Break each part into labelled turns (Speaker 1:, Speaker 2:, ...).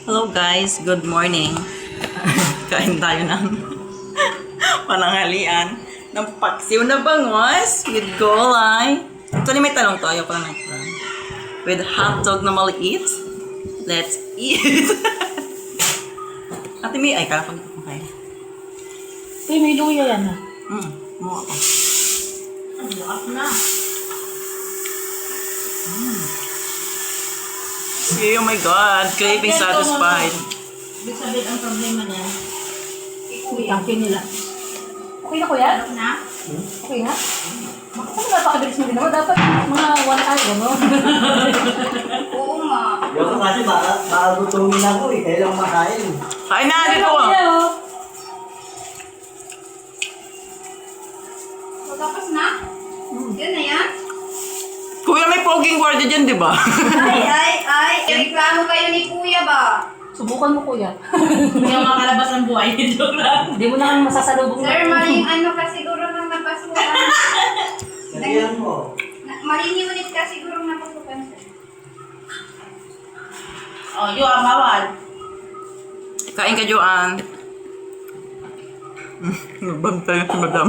Speaker 1: Hello guys, good morning. Kain tayo ng pananghalian ng paksiw na bangos with gulay. Actually may talong to, ayoko lang ng talong. With hotdog na maliit. Let's eat! Ate May, ay kala ko dito kain.
Speaker 2: Uy, may luya yan ah.
Speaker 1: Mukha ko.
Speaker 2: Ang lakas na.
Speaker 1: Oh my God, craving satisfied.
Speaker 2: Ibig sabihin ang problema niya. Tangkin nila. Okay na kuya? Na? Okay na? Bakit naman napakabilis mo ginawa? Dapat mga 1 hour, no?
Speaker 3: Oo nga.
Speaker 4: Yung kasi baka gutungin ako eh, kailang makain.
Speaker 1: Kain na, dito ko.
Speaker 3: Tapos na? Yan na yan?
Speaker 1: Kuya, may poging gwardiya dyan, di ba?
Speaker 3: Ay. Reklamo kayo ni Kuya ba?
Speaker 2: Subukan mo kuya.
Speaker 5: Hindi ako makalabas ng buhay. Joke lang.
Speaker 2: Hindi mo na kami masasalubong.
Speaker 3: Sir, maling ano ka siguro nang napasukan.
Speaker 4: Sabihan mo.
Speaker 3: Maling unit ka siguro napasukan, sir.
Speaker 5: Oh, yung amawad.
Speaker 1: Kain ka, Joanne. Nagbantay si madam.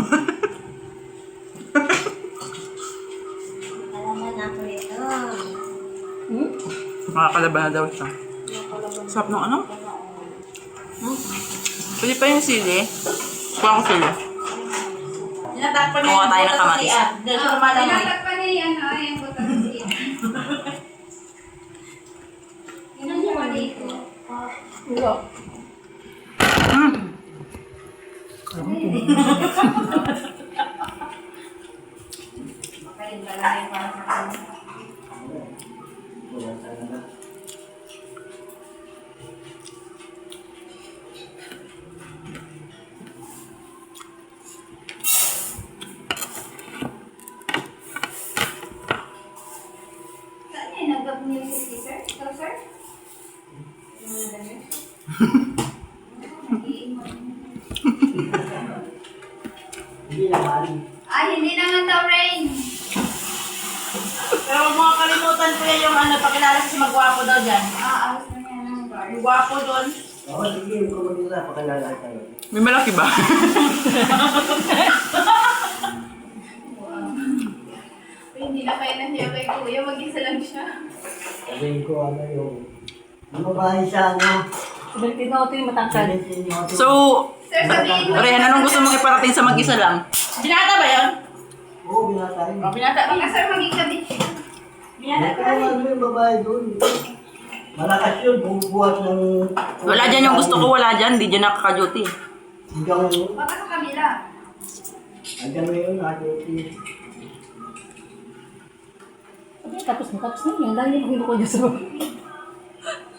Speaker 3: Alaman ako ito.
Speaker 1: Makakalaban na daw siya. Sarap ng ano? Pwede pa yung sili. Kuha ko sili.
Speaker 5: Tinatakpan niya
Speaker 1: Kuha
Speaker 5: yung
Speaker 1: tayo ng
Speaker 5: butas
Speaker 1: kamatis.
Speaker 5: sa siya. Dahil siya lumalamay.
Speaker 3: Tinatakpan niya yung ano, yung butas siya. Yan ang siya dito.
Speaker 2: Kuya.
Speaker 3: Makain ka lang yung para sa akin. Saan yung nag-music si sir? Ito, sir?
Speaker 4: Hindi naman.
Speaker 3: Ay, hindi naman daw rain.
Speaker 5: Pero huwag mo kalimutan ko yung ano, pakilala kasi magwapo daw dyan.
Speaker 3: Ayos na yan ang guard.
Speaker 5: Yung gwapo doon.
Speaker 4: Oo, sige, huwag ko mag-isa, pakilala tayo.
Speaker 1: May malaki ba?
Speaker 3: Hindi na kayo nahiya kay Kuya, mag-isa lang siya.
Speaker 4: Sabihin ko ano yung... Ano ba siya, ano?
Speaker 2: Balikin na ito yung matangkad.
Speaker 4: Sabihin niyo ako.
Speaker 1: So,
Speaker 3: Sir, sabihin mo.
Speaker 1: Rehan, anong gusto mong iparating sa mag-isa lang?
Speaker 5: Binata ba yun?
Speaker 4: Oo, binatayin.
Speaker 5: O, binata.
Speaker 3: Baka sir, maging gabi.
Speaker 5: Binata
Speaker 4: Ito ano yung babae doon. Malakas yun, bubuhat ng...
Speaker 1: Wala dyan yung gusto ko, wala dyan. Hindi dyan nakaka-duty.
Speaker 4: Hanggang...
Speaker 3: Baka sa kabila.
Speaker 4: Hanggang ngayon, natin.
Speaker 2: Okay, tapos na yan. Dahil yung hinuko niya sa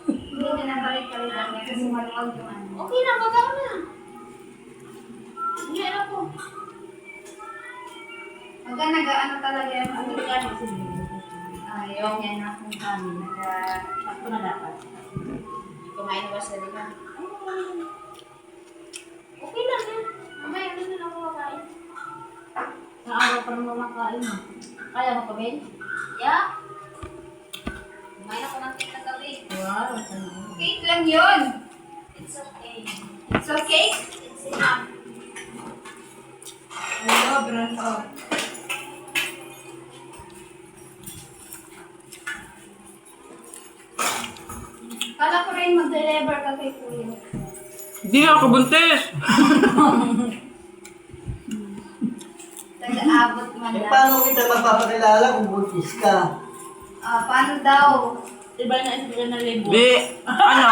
Speaker 3: Hindi na nabalik-balik lang niya kasi maluwag yung ano. Okay na, baga ko na. Hindi, ano po. Pagka nag-ano talaga yan, ano yan, ayaw niya na kung kami,
Speaker 5: Sakto na dapat.
Speaker 3: kumain na ba sila ka? Okay lang yan. Mamaya, ano na ako makain.
Speaker 5: Naaraw pa naman makain mo. Kaya mo pa, Ben?
Speaker 3: Yeah. Kumain ako ng cake na gabi.
Speaker 5: Wow.
Speaker 3: Cake lang yun. It's okay. It's okay? It's enough. Hello, Bronco. Kala ko rin mag-deliver ka kay Kuya.
Speaker 1: Hindi nga ako buntis!
Speaker 3: Taga-abot man
Speaker 4: Eh,
Speaker 3: lang.
Speaker 4: paano kita magpapakilala kung buntis ka?
Speaker 3: Paano daw?
Speaker 5: Iba na isip na libo.
Speaker 1: Di, ano?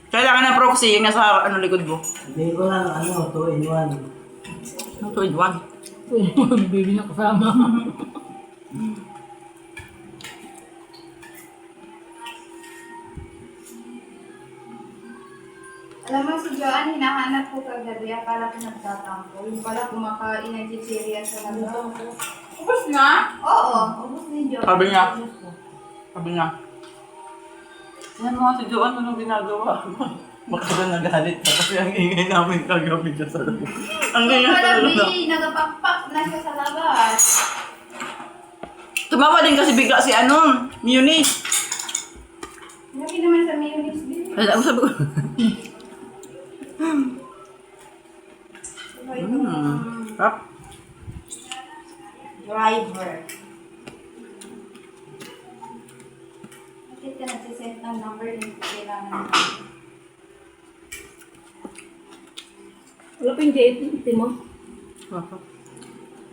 Speaker 1: Kailangan ng proxy, yung nasa likod mo.
Speaker 4: Hindi ko lang, 2 in 1.
Speaker 1: Ang 2-in-1.
Speaker 2: baby na kasama.
Speaker 3: Alam mo, si Joanne, hinahanap ko kagabi. Akala ko nagtatampo. Yung pala kumakain ng chichirya sa labas.
Speaker 5: Ubus na?
Speaker 3: Oo, ubus ni Joanne.
Speaker 1: Sabi niya. Sabi niya. Yan mga si Joanne, anong ginagawa? Baka na nagalit ka kasi ang ingay namin kagabi dyan sa labas. Ang ingay sa
Speaker 3: Pala,
Speaker 1: labas.
Speaker 3: B, nagapakpak na siya sa labas.
Speaker 1: Tumawa din kasi bigla si Eunice.
Speaker 3: Lagi naman sa mayonnaise din.
Speaker 1: Wala ako sabi ko. Rap.
Speaker 3: Driver. Bakit ka nagsisend ng number yung kailangan?
Speaker 2: Wala pa yung JT mo.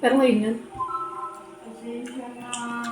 Speaker 2: Pero ngayon yun.
Speaker 3: Pasensya na.